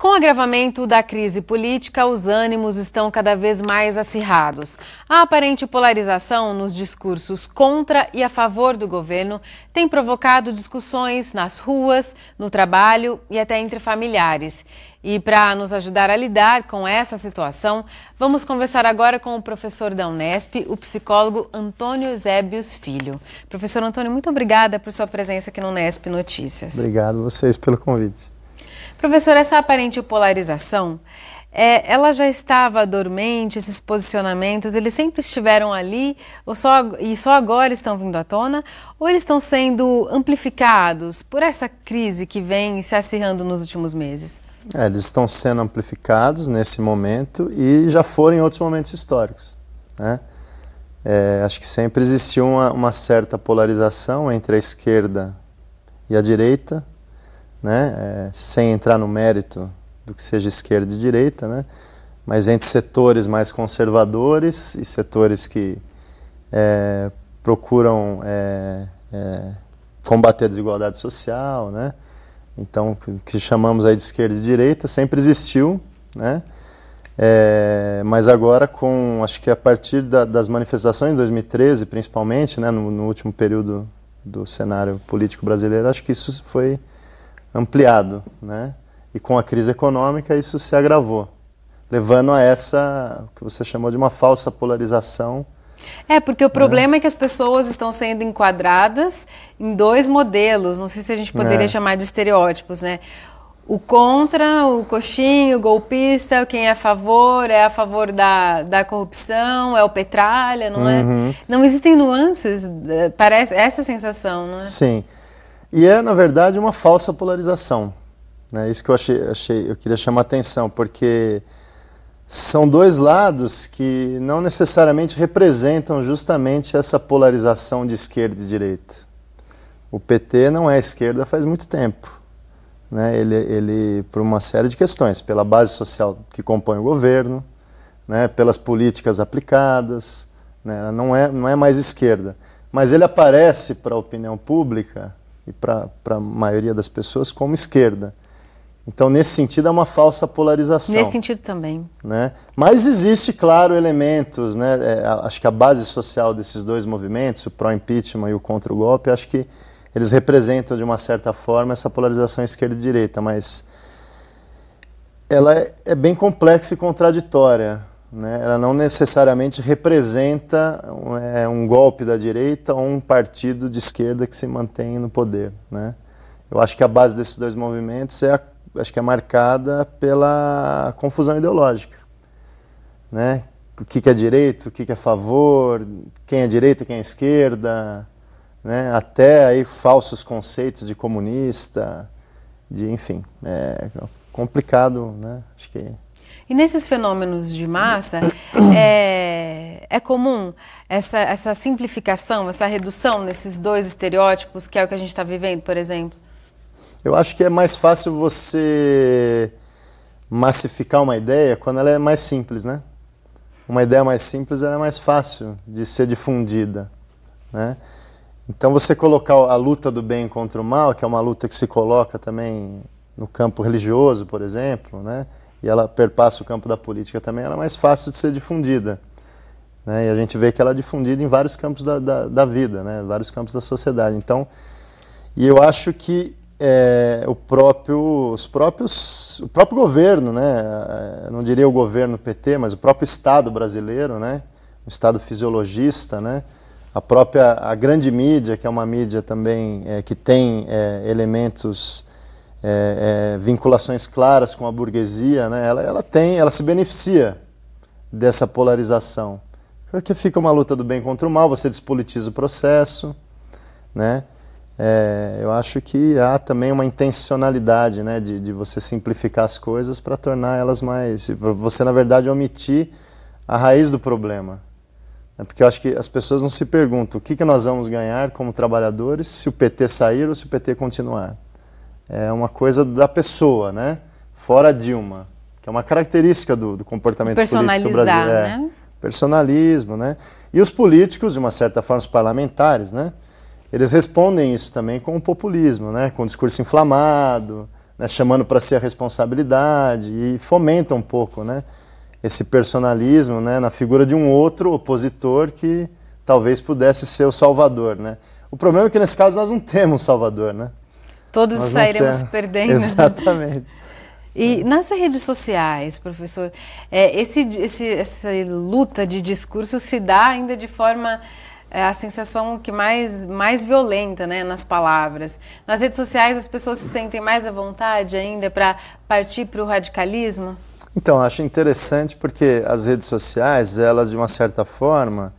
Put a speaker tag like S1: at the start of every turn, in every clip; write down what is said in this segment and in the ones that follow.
S1: Com o agravamento da crise política, os ânimos estão cada vez mais acirrados. A aparente polarização nos discursos contra e a favor do governo tem provocado discussões nas ruas, no trabalho e até entre familiares. E para nos ajudar a lidar com essa situação, vamos conversar agora com o professor da Unesp, o psicólogo Antônio Eusébios Filho. Professor Antônio, muito obrigada por sua presença aqui no Unesp Notícias.
S2: Obrigado a vocês pelo convite.
S1: Professor, essa aparente polarização, ela já estava dormente, esses posicionamentos, eles sempre estiveram ali e só agora estão vindo à tona? Ou eles estão sendo amplificados por essa crise que vem se acirrando nos últimos meses?
S2: Eles estão sendo amplificados nesse momento e já foram em outros momentos históricos, né? Acho que sempre existiu uma certa polarização entre a esquerda e a direita, né? Sem entrar no mérito do que seja esquerda e direita, né? Mas entre setores mais conservadores e setores que procuram combater a desigualdade social, né? Então, o que chamamos aí de esquerda e direita sempre existiu, né? Mas agora, acho que a partir das manifestações de 2013, principalmente, né, no último período do cenário político brasileiro, acho que isso foi ampliado, né? E com a crise econômica isso se agravou, levando a essa, o que você chamou de uma falsa polarização.
S1: Porque o problema é que as pessoas estão sendo enquadradas em dois modelos, não sei se a gente poderia chamar de estereótipos, né? O contra, o coxinho, o golpista, quem é a favor da corrupção, é o petralha, não é? Não existem nuances, parece essa sensação, não é?
S2: Sim. E na verdade, uma falsa polarização, né? Isso que eu queria chamar a atenção, porque são dois lados que não necessariamente representam justamente essa polarização de esquerda e direita. O PT não é esquerda faz muito tempo, né? Ele, por uma série de questões, pela base social que compõe o governo, né? Pelas políticas aplicadas, né? Ela não é mais esquerda, mas ele aparece para a opinião pública e para a maioria das pessoas como esquerda. Então, nesse sentido, é uma falsa polarização.
S1: Nesse sentido também.
S2: Né? Mas existe, claro, elementos, né? Acho que a base social desses dois movimentos, o pró-impeachment e o contra o golpe, acho que eles representam, de uma certa forma, essa polarização esquerda e direita, mas ela é bem complexa e contraditória, né? Ela não necessariamente representa um golpe da direita ou um partido de esquerda que se mantém no poder, né? Eu acho que a base desses dois movimentos acho que é marcada pela confusão ideológica, né? O que é direito, o que é a favor, quem é direita, quem é esquerda, né? Até aí falsos conceitos de comunista, enfim, é complicado, né? Acho que...
S1: E nesses fenômenos de massa, é comum essa simplificação, essa redução nesses dois estereótipos, que é o que a gente está vivendo, por exemplo?
S2: Eu acho que é mais fácil você massificar uma ideia quando ela é mais simples, né? Uma ideia mais simples, ela é mais fácil de ser difundida, né? Então, você colocar a luta do bem contra o mal, que é uma luta que se coloca também no campo religioso, por exemplo, né? E ela perpassa o campo da política também, ela é mais fácil de ser difundida, né? E a gente vê que ela é difundida em vários campos da vida, né? Vários campos da sociedade. Então, e eu acho que o próprio governo, né? Eu não diria o governo PT, mas o próprio Estado brasileiro, né? Um Estado fisiologista, né? A grande mídia, que é uma mídia também que tem elementos, vinculações claras com a burguesia, né? Ela se beneficia dessa polarização, porque fica uma luta do bem contra o mal, você despolitiza o processo, né? Eu acho que há também uma intencionalidade, né, de você simplificar as coisas para tornar elas mais... Você, na verdade, omitir a raiz do problema. Porque eu acho que as pessoas não se perguntam o que nós vamos ganhar como trabalhadores se o PT sair ou se o PT continuar. É uma coisa da pessoa, né? Fora Dilma, que é uma característica do comportamento político brasileiro.
S1: Né?
S2: Personalismo, né? E os políticos, de uma certa forma, os parlamentares, né? Eles respondem isso também com o populismo, né? Com o discurso inflamado, né, chamando para si a responsabilidade e fomenta um pouco, né, esse personalismo, né, na figura de um outro opositor que talvez pudesse ser o salvador, né. O problema é que nesse caso nós não temos salvador, né.
S1: Todos sairemos perdendo.
S2: Exatamente.
S1: E nas redes sociais, professor, essa luta de discurso se dá ainda de forma, a sensação que mais violenta, né, nas palavras. Nas redes sociais as pessoas se sentem mais à vontade ainda para partir para o radicalismo?
S2: Então, acho interessante porque as redes sociais, elas de uma certa forma,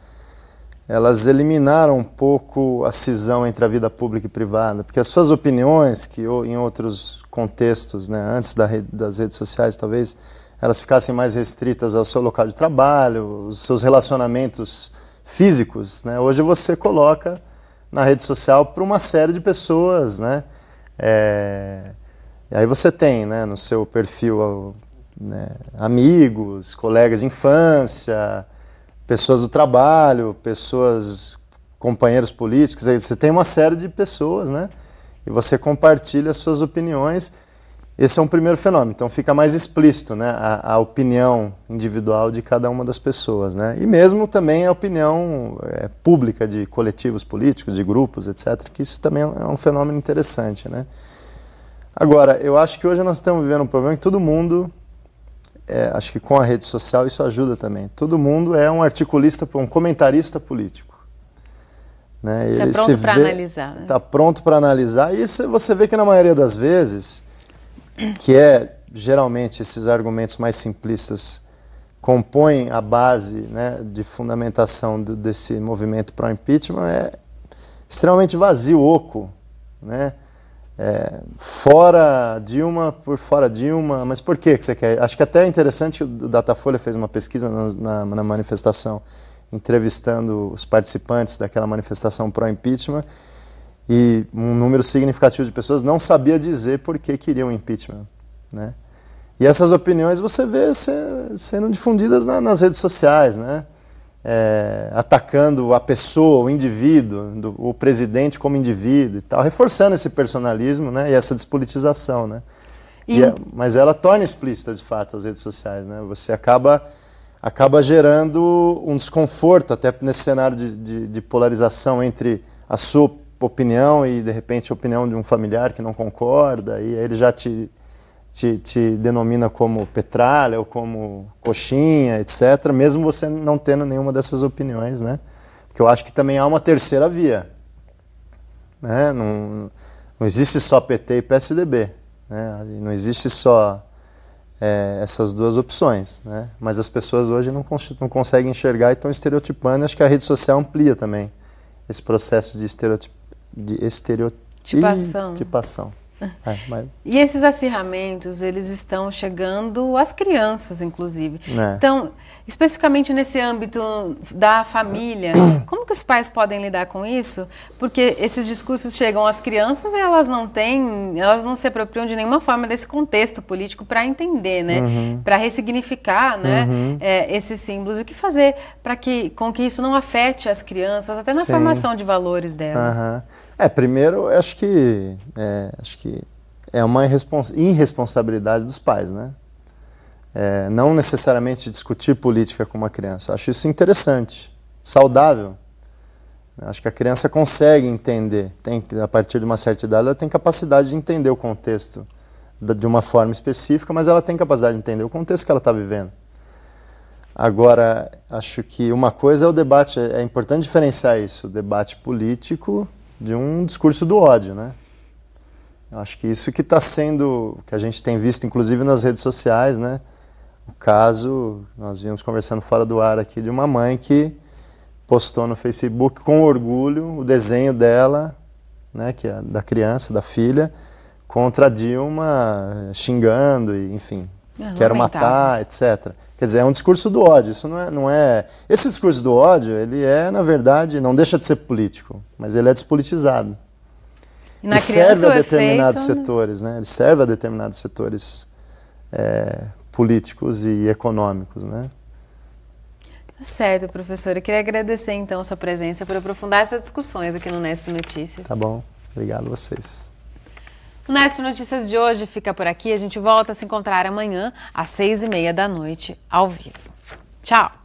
S2: elas eliminaram um pouco a cisão entre a vida pública e privada, porque as suas opiniões, que em outros contextos, né, antes das redes sociais, talvez, elas ficassem mais restritas ao seu local de trabalho, os seus relacionamentos físicos, né, hoje você coloca na rede social para uma série de pessoas, né, e aí você tem, né, no seu perfil, né, amigos, colegas de infância, pessoas do trabalho, companheiros políticos, aí você tem uma série de pessoas, né? E você compartilha as suas opiniões. Esse é um primeiro fenômeno, então fica mais explícito, né, a opinião individual de cada uma das pessoas, né? E mesmo também a opinião pública de coletivos políticos, de grupos, etc., que isso também é um fenômeno interessante, né? Agora, eu acho que hoje nós estamos vivendo um problema que todo mundo... acho que com a rede social isso ajuda também. Todo mundo é um articulista, um comentarista político.
S1: Está pronto para analisar.
S2: Está pronto para analisar. E isso você vê que na maioria das vezes, que geralmente esses argumentos mais simplistas compõem a base, né, de fundamentação desse movimento pró-impeachment, é extremamente vazio, oco, né? Fora Dilma, por fora Dilma, mas por que você quer? Acho que até é interessante que o Datafolha fez uma pesquisa na manifestação, entrevistando os participantes daquela manifestação pró-impeachment, e um número significativo de pessoas não sabia dizer por que queriam impeachment, né? E essas opiniões você vê sendo difundidas nas redes sociais, né? Atacando a pessoa, o indivíduo, o presidente como indivíduo e tal, reforçando esse personalismo, né, e essa despolitização, né? Mas ela torna explícita, de fato, as redes sociais, né? Você acaba gerando um desconforto, até nesse cenário de polarização entre a sua opinião e, de repente, a opinião de um familiar que não concorda, e aí ele já te denomina como petralha ou como coxinha, etc., mesmo você não tendo nenhuma dessas opiniões, né? Porque eu acho que também há uma terceira via, né? Não existe só PT e PSDB, né? Não existe só essas duas opções, né? Mas as pessoas hoje não conseguem enxergar e estão estereotipando, e acho que a rede social amplia também esse processo de estereotipação.
S1: E esses acirramentos, eles estão chegando às crianças, inclusive. Então, especificamente nesse âmbito da família, como que os pais podem lidar com isso? Porque esses discursos chegam às crianças e elas não se apropriam de nenhuma forma desse contexto político para entender, né? Para ressignificar, né, esses símbolos. O que fazer com que isso não afete as crianças, até na formação de valores delas?
S2: Primeiro, acho que é uma irresponsabilidade dos pais, né? Não necessariamente discutir política com uma criança. Acho isso interessante, saudável. Acho que a criança consegue entender, a partir de uma certa idade, ela tem capacidade de entender o contexto de uma forma específica, mas ela tem capacidade de entender o contexto que ela está vivendo. Agora, acho que uma coisa é o debate, é importante diferenciar isso, o debate político de um discurso do ódio, né? Acho que isso que está sendo, que a gente tem visto, inclusive nas redes sociais, né? O caso, nós vimos conversando fora do ar aqui, de uma mãe que postou no Facebook com orgulho o desenho dela, né? Que é da criança, da filha, contra a Dilma, xingando, e, enfim, quero matar, etc. Quer dizer, é um discurso do ódio, isso não é... Esse discurso do ódio, ele na verdade, não deixa de ser político, mas ele é despolitizado.
S1: E na criança
S2: serve a determinados setores, né? Ele serve a determinados setores políticos e econômicos, né?
S1: Tá certo, professor. Eu queria agradecer, então, a sua presença por aprofundar essas discussões aqui no Nesp Notícias.
S2: Tá bom. Obrigado a vocês.
S1: O Nesp Notícias de hoje fica por aqui. A gente volta a se encontrar amanhã às 6h30 da noite, ao vivo. Tchau!